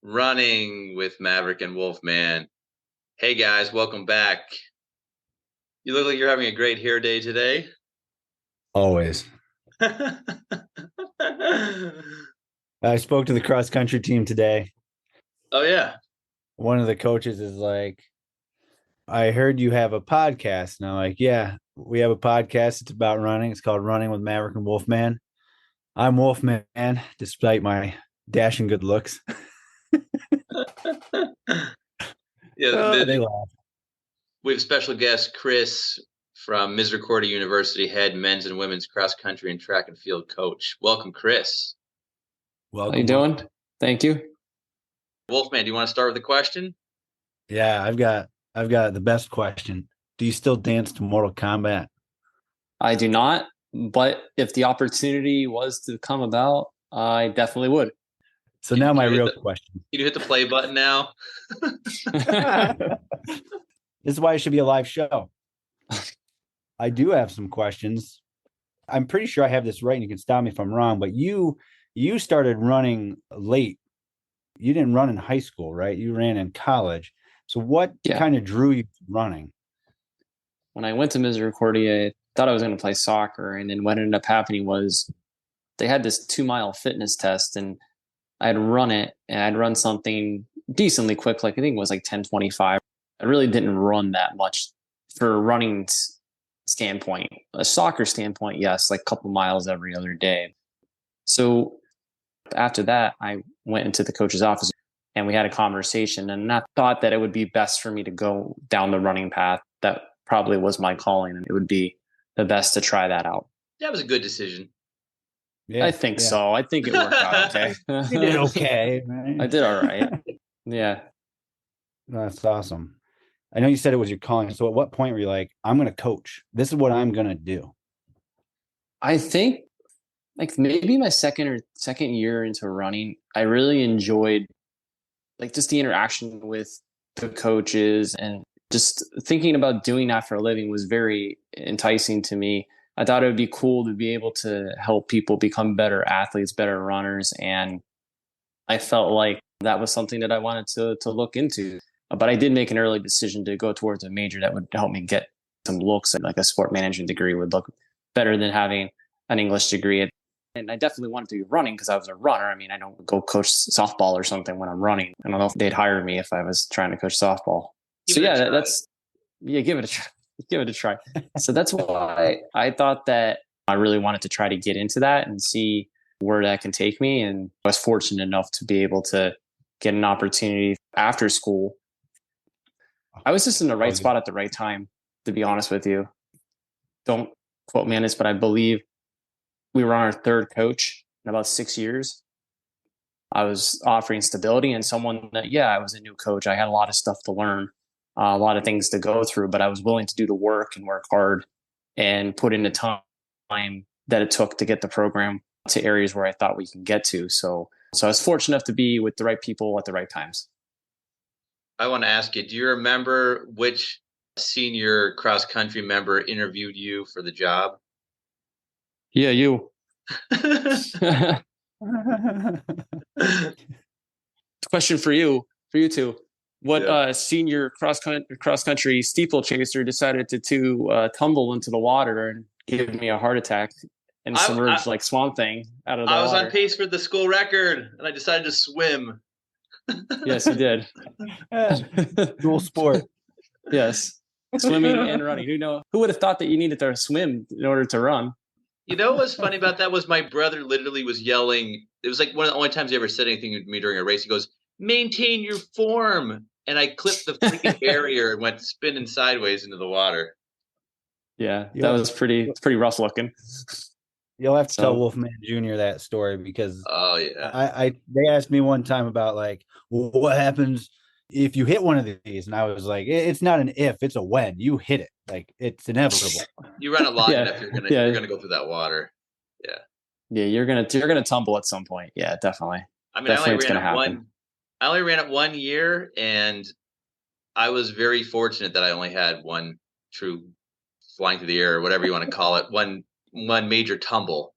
Running with Maverick and Wolfman. Hey guys, welcome back. You look like you're having a great hair day today. Always. I spoke to the cross country team today. Oh yeah. One of the coaches is like, I heard you have a podcast. And I'm like, yeah, we have a podcast. It's about running. It's called Running with Maverick and Wolfman. I'm Wolfman, despite my dashing good looks. Yeah, They laugh. we have special guest Chris from Misericordia University, head men's and women's cross country and track and field coach. Welcome, Chris. Welcome. How you doing? Thank you. Wolfman, do you want to start with a question? Yeah, I've got the best question. Do you still dance to Mortal Kombat? I do not, but if the opportunity was to come about, I definitely would. So now my real question. Can you hit the play button now? This is why it should be a live show. I do have some questions. I'm pretty sure I have this right, and you can stop me if I'm wrong, but you started running late. You didn't run in high school, right? You ran in college. So what kind of drew you to running? When I went to Misericordia, I thought I was going to play soccer. And then what ended up happening was they had this 2-mile fitness test, and I'd run it, and I'd run something decently quick. Like I think it was like 10:25. I really didn't run that much for a running standpoint. A soccer standpoint, yes, like a couple miles every other day. So after that, I went into the coach's office and we had a conversation, and I thought that it would be best for me to go down the running path. That probably was my calling, and it would be the best to try that out. That was a good decision. Yeah, I think so. I think it worked out okay. You did okay, right? I did all right. Yeah. That's awesome. I know you said it was your calling. So at what point were you like, I'm going to coach? This is what I'm going to do? I think like maybe my second year into running, I really enjoyed like just the interaction with the coaches, and just thinking about doing that for a living was very enticing to me. I thought it would be cool to be able to help people become better athletes, better runners. And I felt like that was something that I wanted to look into. But I did make an early decision to go towards a major that would help me get some looks, and like a sport management degree would look better than having an English degree. And I definitely wanted to be running because I was a runner. I mean, I don't go coach softball or something when I'm running. I don't know if they'd hire me if I was trying to coach softball. Give it a try. Give it a try. So that's why I thought that I really wanted to try to get into that and see where that can take me. And I was fortunate enough to be able to get an opportunity after school. I was just in the right spot at the right time, to be honest with you. Don't quote me on this, but I believe we were on our third coach in about 6 years. I was offering stability and someone that, I was a new coach. I had a lot of stuff to learn, a lot of things to go through, but I was willing to do the work and work hard and put in the time that it took to get the program to areas where I thought we can get to. So I was fortunate enough to be with the right people at the right times. I want to ask you, do you remember which senior cross country member interviewed you for the job? Yeah, you. Question for you two. What senior cross country steeplechaser decided to tumble into the water and give me a heart attack and submerge like Swamp Thing out of the water? I was on pace for the school record, and I decided to swim. Yes, you did. Dual sport. Yes. Swimming and running. Who would have thought that you needed to swim in order to run? You know what's funny about that was my brother literally was yelling. It was like one of the only times he ever said anything to me during a race. He goes, "Maintain your form." And I clipped the freaking barrier and went spinning sideways into the water. Yeah, that was pretty rough looking. You'll have to tell Wolfman Jr. that story because they asked me one time about like, well, what happens if you hit one of these? And I was like, it's not an if, it's a when. You hit it. Like it's inevitable. You run it long enough, you're gonna go through that water. Yeah. Yeah, you're gonna tumble at some point. Yeah, definitely. I mean, I only ran it 1 year, and I was very fortunate that I only had one true flying through the air, or whatever you want to call it, one major tumble.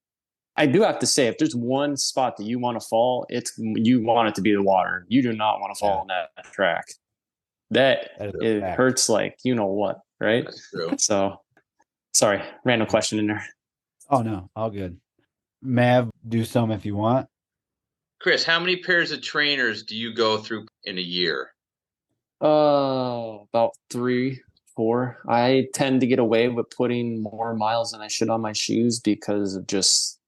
I do have to say, if there's one spot that you want to fall, you want it to be the water. You do not want to fall on that track. That is a It fact. hurts like you know what, right? That's true. So, sorry, random question in there. Oh no, all good. Mav, do some if you want. Chris, how many pairs of trainers do you go through in a year? About 3, 4. I tend to get away with putting more miles than I should on my shoes because of just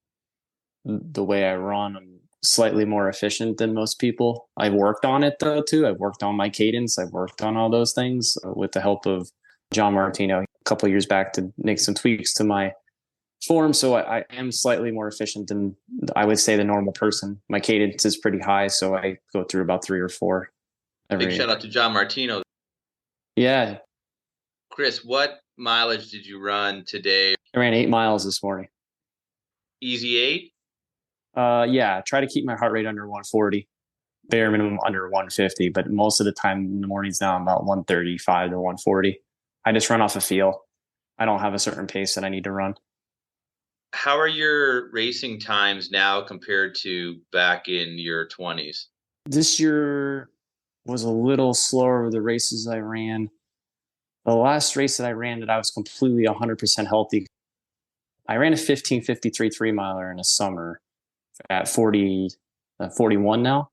the way I run. I'm slightly more efficient than most people. I've worked on it though too. I've worked on my cadence. I've worked on all those things with the help of John Martino a couple of years back to make some tweaks to my form. So I am slightly more efficient than I would say the normal person. My cadence is pretty high, so I go through about 3 or 4 every. Big shout out to John Martino. Yeah, Chris, what mileage did you run today? I ran 8 miles this morning. Easy 8? Yeah, try to keep my heart rate under 140, bare minimum under 150, but most of the time in the mornings now I'm about 135 to 140. I just run off a feel. I don't have a certain pace that I need to run. How are your racing times now compared to back in your 20s? This year was a little slower with the races I ran. The last race that I ran that I was completely 100% healthy, I ran a 15:53 3-miler in the summer at 41 now.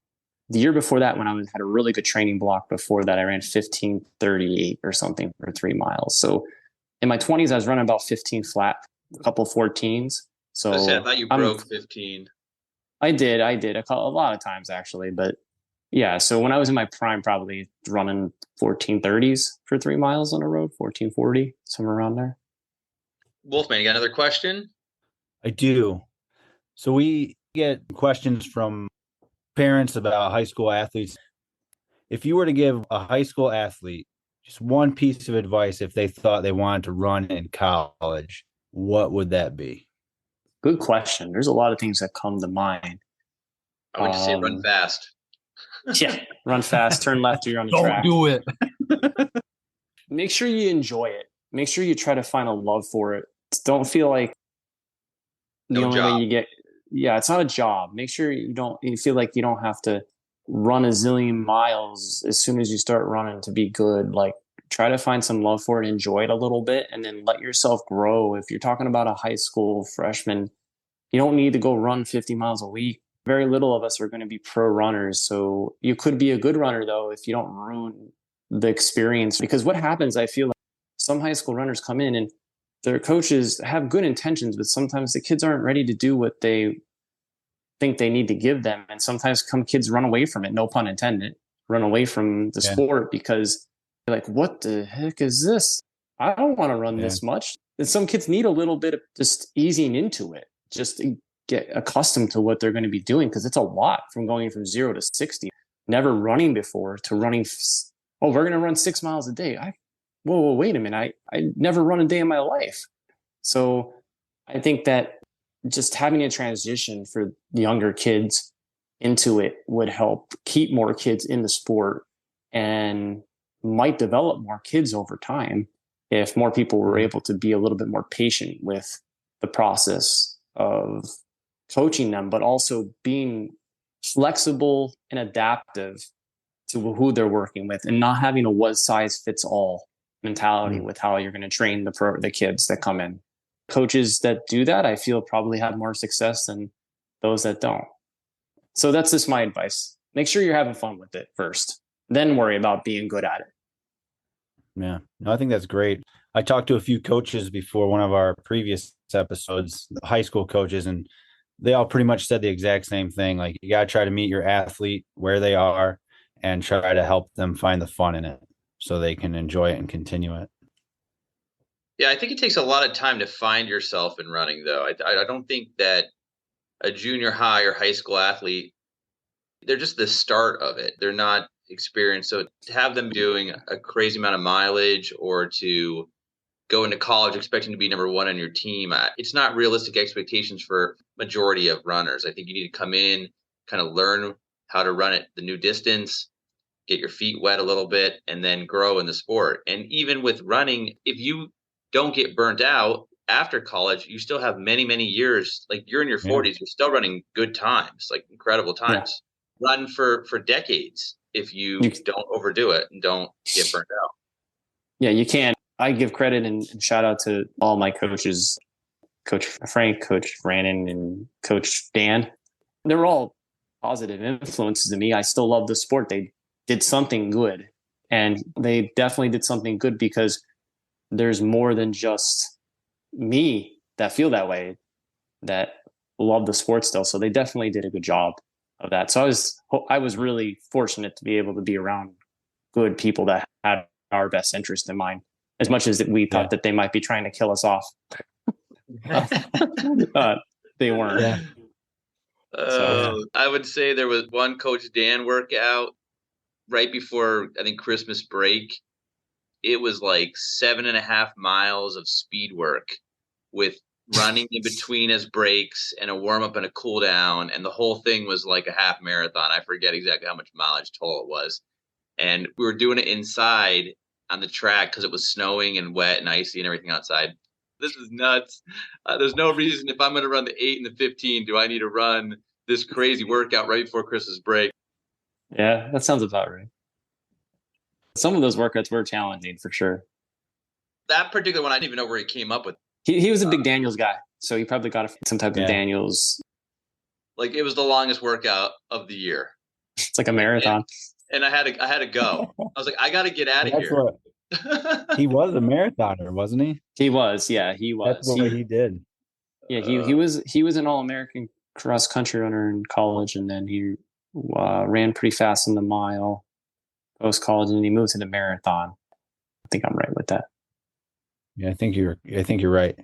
The year before that, when I had a really good training block before that, I ran 15:38 or something for 3 miles. So in my 20s, I was running about 15 flat, a couple 14s. So I thought you broke 15. I did a lot of times actually, but yeah. So when I was in my prime, probably running 14:30s for 3 miles on a road, 14:40, somewhere around there. Wolfman, you got another question? I do. So we get questions from parents about high school athletes. If you were to give a high school athlete just one piece of advice if they thought they wanted to run in college, what would that be? Good question. There's a lot of things that come to mind. I would just say run fast. Yeah, run fast, turn left, you're on the track. Don't do it. Make sure you enjoy it. Make sure you try to find a love for it. Don't feel like the only way you get, yeah, it's not a job. Make sure you feel like you don't have to run a zillion miles as soon as you start running to be good. Like, try to find some love for it, enjoy it a little bit, and then let yourself grow. If you're talking about a high school freshman, you don't need to go run 50 miles a week. Very little of us are going to be pro runners. So you could be a good runner, though, if you don't ruin the experience. Because what happens, I feel like some high school runners come in and their coaches have good intentions, but sometimes the kids aren't ready to do what they think they need to give them. And sometimes kids run away from it, no pun intended, run away from the sport because they're like, what the heck is this? I don't want to run this much. And some kids need a little bit of just easing into it, just to get accustomed to what they're going to be doing, because it's a lot from going from 0 to 60, never running before to running. Oh, we're going to run 6 miles a day. Whoa, wait a minute. I never run a day in my life. So I think that just having a transition for younger kids into it would help keep more kids in the sport and might develop more kids over time if more people were able to be a little bit more patient with the process of coaching them, but also being flexible and adaptive to who they're working with and not having a one size fits all mentality with how you're going to train the kids that come in. Coaches that do that, I feel, probably have more success than those that don't. So that's just my advice. Make sure you're having fun with it first, then worry about being good at it. Yeah, no, I think that's great. I talked to a few coaches before one of our previous episodes, high school coaches, and they all pretty much said the exact same thing. Like, you got to try to meet your athlete where they are and try to help them find the fun in it so they can enjoy it and continue it. Yeah, I think it takes a lot of time to find yourself in running, though. I don't think that a junior high or high school athlete, they're just the start of it. They're not experienced. So to have them doing a crazy amount of mileage or to go into college expecting to be number one on your team, it's not realistic expectations for majority of runners. I think you need to come in, kind of learn how to run at the new distance, get your feet wet a little bit, and then grow in the sport. And even with running, if you don't get burnt out after college, you still have many, many years. Like you're in your Yeah. 40s, you're still running good times, like incredible Yeah. times. Run for decades if you You- don't overdo it and don't get burnt out. Yeah, you can. I give credit and shout out to all my coaches, Coach Frank, Coach Brandon, and Coach Dan. They're all positive influences to me. I still love the sport. They did something good. And they definitely did something good because there's more than just me that feel that way, that love the sport still. So they definitely did a good job of that. So I was really fortunate to be able to be around good people that had our best interest in mind, as much as we thought that they might be trying to kill us off. They weren't. Yeah. I would say there was one Coach Dan workout right before, I think, Christmas break. It was like 7.5 miles of speed work with running in between as breaks and a warm up and a cool down. And the whole thing was like a half marathon. I forget exactly how much mileage total it was. And we were doing it inside on the track because it was snowing and wet and icy and everything outside. This is nuts. There's no reason, if I'm going to run the 8 and the 15, do I need to run this crazy workout right before Christmas break? Yeah, that sounds about right. Some of those workouts were challenging for sure. That particular one, I didn't even know where he came up with. He was a big Daniels guy, so he probably got some type of Daniels. Like it was the longest workout of the year. It's like a marathon. And I had to go. I was like, I got to get out of That's here. He was a marathoner, wasn't he? He was, yeah, he was. That's what he did. Yeah, he was an All-American cross country runner in college, and then he ran pretty fast in the mile post college, and he moved to the marathon. I think I'm right with that. Yeah, I think you're right.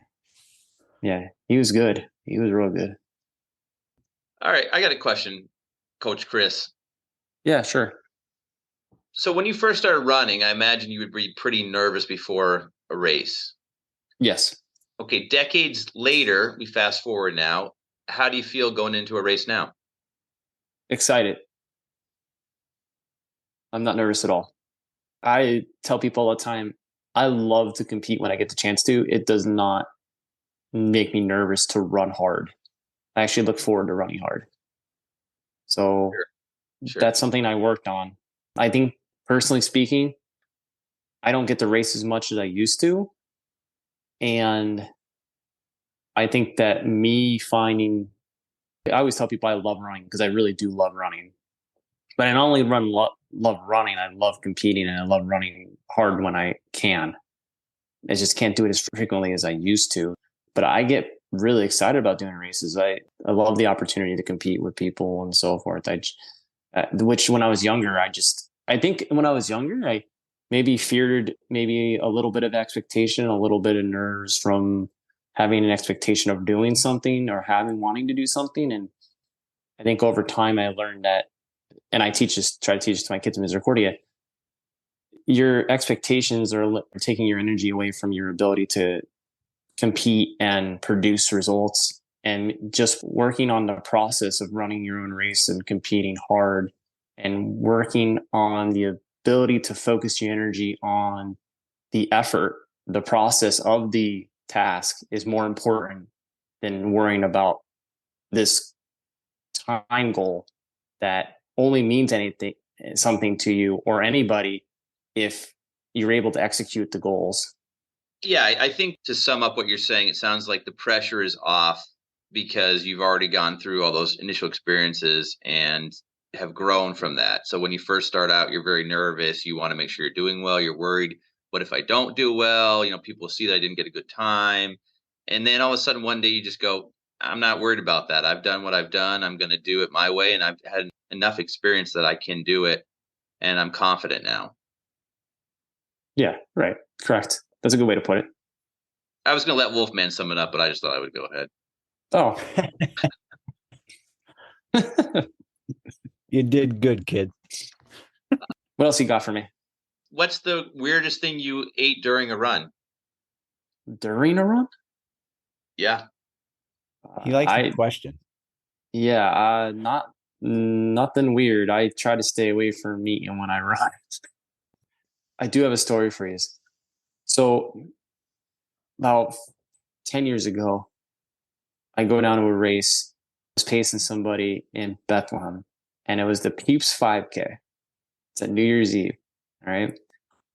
Yeah, he was good. He was real good. All right, I got a question, Coach Chris. Yeah, sure. So when you first started running, I imagine you would be pretty nervous before a race. Yes. Okay, decades later, we fast forward now. How do you feel going into a race now? Excited. I'm not nervous at all. I tell people all the time, I love to compete when I get the chance to. It does not make me nervous to run hard. I actually look forward to running hard. So Sure. That's something I worked on. I think, personally speaking, I don't get to race as much as I used to. And I think that I always tell people I love running because I really do love running. But I not only love running, I love competing, and I love running hard when I can. I just can't do it as frequently as I used to. But I get really excited about doing races. I love the opportunity to compete with people and so forth. Which when I was younger, I think when I was younger, I maybe feared maybe a little bit of expectation, a little bit of nerves from having an expectation of doing something or wanting to do something. And I think over time I learned that, and try to teach this to my kids in Misericordia, your expectations are taking your energy away from your ability to compete and produce results. And just working on the process of running your own race and competing hard and working on the ability to focus your energy on the effort, the process of the task is more important than worrying about this time goal that only means something to you or anybody if you're able to execute the goals. Yeah, I think to sum up what you're saying, it sounds like the pressure is off because you've already gone through all those initial experiences and have grown from that. So when you first start out, you're very nervous. You want to make sure you're doing well. You're worried, what if I don't do well? People see that I didn't get a good time. And then all of a sudden one day you just go, I'm not worried about that. I've done what I've done. I'm going to do it my way. And I've had enough experience that I can do it. And I'm confident now. Yeah, right. Correct. That's a good way to put it. I was going to let Wolfman sum it up, but I just thought I would go ahead. Oh. You did good, kid. What else you got for me? What's the weirdest thing you ate during a run? During a run? Yeah. He likes the question. Yeah, nothing weird. I try to stay away from meat when I run. I do have a story for you. So about 10 years ago, I go down to a race. I was pacing somebody in Bethlehem, and it was the Peeps 5K. It's at New Year's Eve. All right.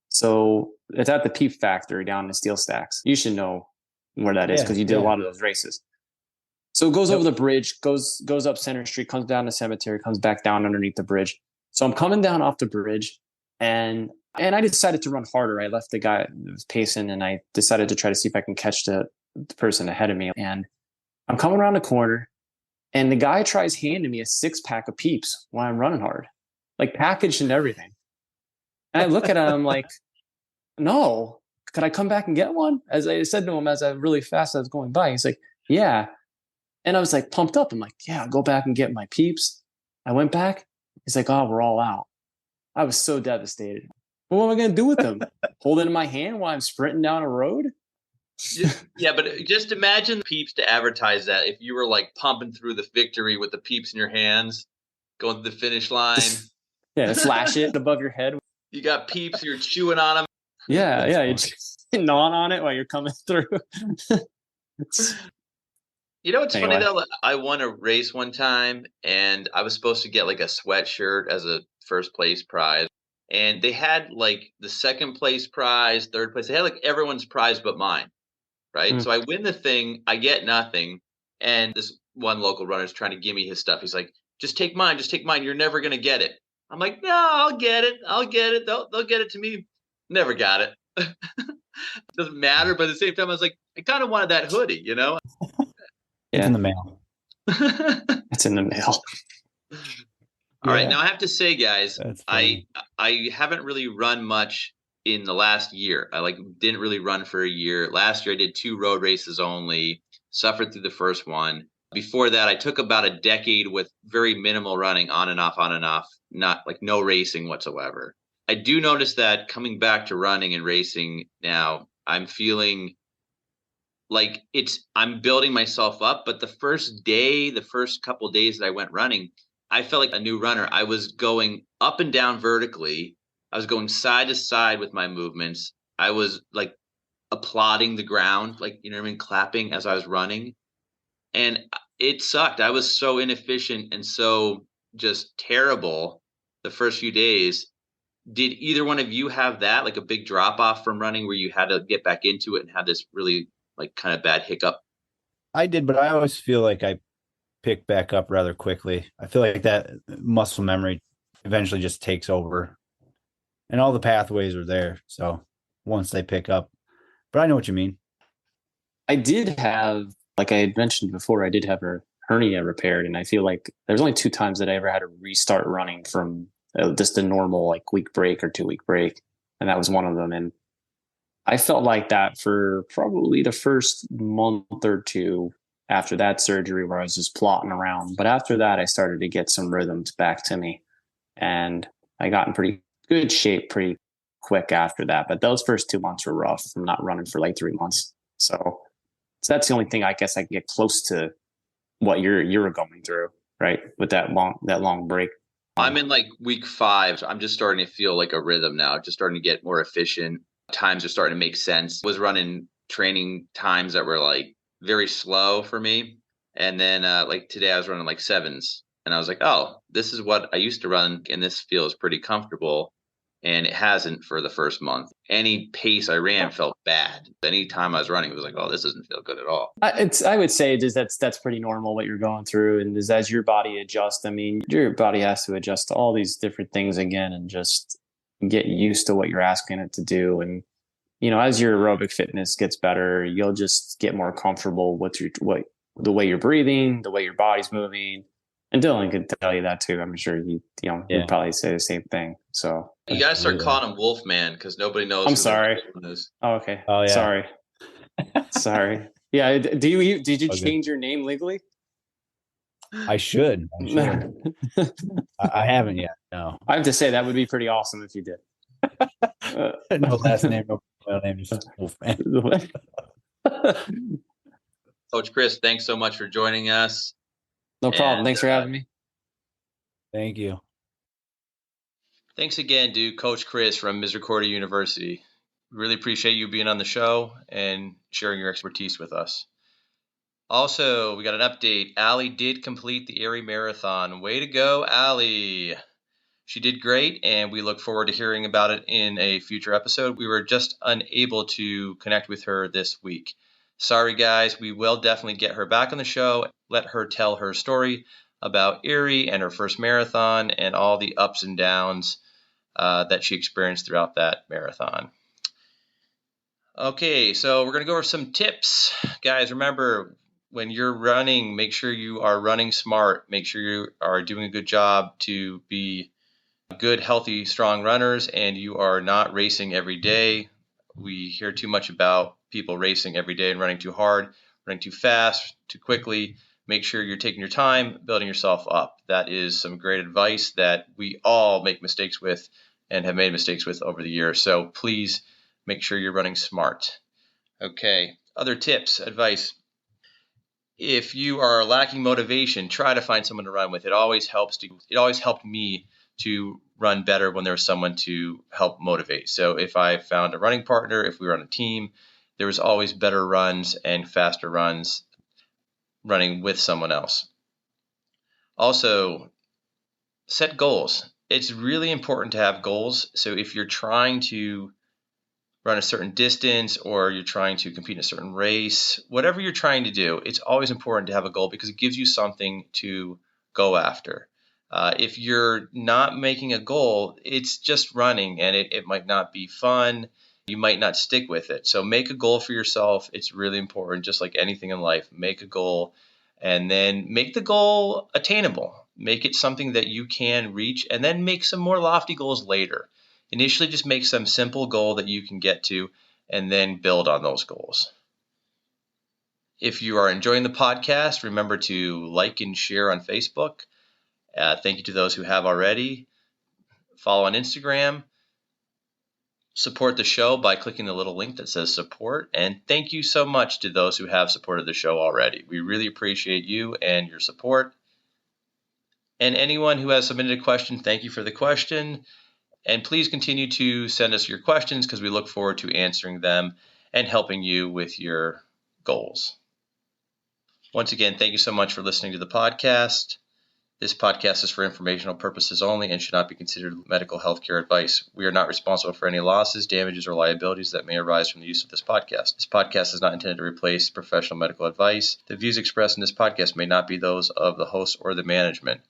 So it's at the Peep Factory down in Steel Stacks. You should know where that is because you did a lot of those races. So it goes over the bridge, goes up Center Street, comes down the cemetery, comes back down underneath the bridge. So I'm coming down off the bridge, and I decided to run harder. I left the guy that was pacing, and I decided to try to see if I can catch the person ahead of me. And I'm coming around the corner, and the guy tries handing me a 6-pack of Peeps while I'm running hard, like packaged and everything. And I look at him, I'm like, no, could I come back and get one? As I said to him, as I really fast I was going by, he's like, yeah. And I was like pumped up. I'm like, yeah, I'll go back and get my Peeps. I went back. He's like, oh, we're all out. I was so devastated. What am I going to do with them? Hold it in my hand while I'm sprinting down a road? Yeah, but just imagine Peeps to advertise that if you were like pumping through the victory with the Peeps in your hands, going to the finish line. Yeah, flash it above your head. You got Peeps, you're chewing on them. Yeah, you're just gnawing on it while you're coming through. You know what's funny though? I won a race one time, and I was supposed to get like a sweatshirt as a first place prize. And they had like the second place prize, third place. They had like everyone's prize but mine, right? So I win the thing, I get nothing. And this one local runner is trying to give me his stuff. He's like, just take mine, just take mine. You're never going to get it. I'm like, no, I'll get it. I'll get it. They'll get it to me. Never got it. Doesn't matter. But at the same time, I was like, I kind of wanted that hoodie, you know? It's in the mail. It's in the mail. All right. Now I have to say, guys, I haven't really run much in the last year. I didn't really run for a year. Last year I did 2 road races only, suffered through the first one. Before that, I took about a decade with very minimal running on and off, not like no racing whatsoever. I do notice that coming back to running and racing now, I'm feeling like I'm building myself up. But the first couple of days that I went running, I felt like a new runner. I was going up and down vertically. I was going side to side with my movements. I was like applauding the ground, like, you know what I mean? Clapping as I was running. And it sucked. I was so inefficient and so just terrible the first few days. Did either one of you have that, like a big drop off from running where you had to get back into it and have this really like kind of bad hiccup? I did, but I always feel like I pick back up rather quickly. I feel like that muscle memory eventually just takes over and all the pathways are there. So once they pick up, but I know what you mean. I did have, like I had mentioned before, I did have a hernia repaired. And I feel like there's only 2 times that I ever had to restart running from just a normal like week break or 2-week break. And that was one of them. And I felt like that for probably the first month or 2 after that surgery where I was just plotting around. But after that, I started to get some rhythms back to me. And I got in pretty good shape pretty quick after that. But those first 2 months were rough from not running for like 3 months. So that's the only thing I guess I can get close to what you're going through, right? With that long break. I'm in like week 5. So I'm just starting to feel like a rhythm now, just starting to get more efficient. Times are starting to make sense. Was running training times that were like very slow for me. And then like today I was running like 7s. And I was like, oh, this is what I used to run. And this feels pretty comfortable. And it hasn't for the first month. Any pace I ran felt bad. Any time I was running, it was like, oh, this doesn't feel good at all. I would say just that's pretty normal what you're going through. And as your body adjusts, I mean, your body has to adjust to all these different things again and just get used to what you're asking it to do. And, you know, as your aerobic fitness gets better, you'll just get more comfortable with the way you're breathing, the way your body's moving. And Dylan could tell you that too. I'm sure he'd probably say the same thing. So you gotta start calling him Wolfman because nobody knows. I'm sorry. Oh, okay. Oh, yeah. Sorry. Yeah. Did you change your name legally? I should. I haven't yet. No. I have to say that would be pretty awesome if you did. No last name, no middle name, just Wolfman. Coach Chris, thanks so much for joining us. No problem. Thanks for having me. Thank you. Thanks again, dude. Coach Chris from Misericordia University. Really appreciate you being on the show and sharing your expertise with us. Also, we got an update. Allie did complete the Erie Marathon. Way to go, Allie. She did great, and we look forward to hearing about it in a future episode. We were just unable to connect with her this week. Sorry, guys. We will definitely get her back on the show, let her tell her story about Erie and her first marathon and all the ups and downs that she experienced throughout that marathon. Okay, so we're going to go over some tips. Guys, remember, when you're running, make sure you are running smart. Make sure you are doing a good job to be good, healthy, strong runners, and you are not racing every day. We hear too much about people racing every day and running too hard, running too fast, too quickly. Make sure you're taking your time, building yourself up. That is some great advice that we all make mistakes with and have made mistakes with over the years. So please make sure you're running smart. Okay, other tips, advice. If you are lacking motivation, try to find someone to run with. It always helped me to run better when there was someone to help motivate. So if I found a running partner, if we were on a team, there was always better runs and faster runs running with someone else. Also, set goals. It's really important to have goals. So if you're trying to run a certain distance or you're trying to compete in a certain race, whatever you're trying to do, it's always important to have a goal because it gives you something to go after. If you're not making a goal, it's just running and it might not be fun. You might not stick with it. So make a goal for yourself. It's really important, just like anything in life. Make a goal and then make the goal attainable. Make it something that you can reach and then make some more lofty goals later. Initially, just make some simple goal that you can get to and then build on those goals. If you are enjoying the podcast, remember to like and share on Facebook. Thank you to those who have already. Follow on Instagram. Support the show by clicking the little link that says support. And thank you so much to those who have supported the show already. We really appreciate you and your support. And anyone who has submitted a question, thank you for the question. And please continue to send us your questions because we look forward to answering them and helping you with your goals. Once again, thank you so much for listening to the podcast. This podcast is for informational purposes only and should not be considered medical healthcare advice. We are not responsible for any losses, damages, or liabilities that may arise from the use of this podcast. This podcast is not intended to replace professional medical advice. The views expressed in this podcast may not be those of the host or the management.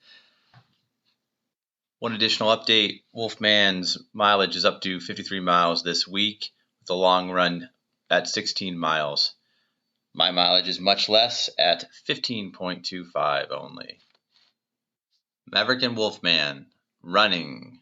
One additional update, Wolfman's mileage is up to 53 miles this week with a long run at 16 miles. My mileage is much less at 15.25 only. Maverick and Wolfman, running.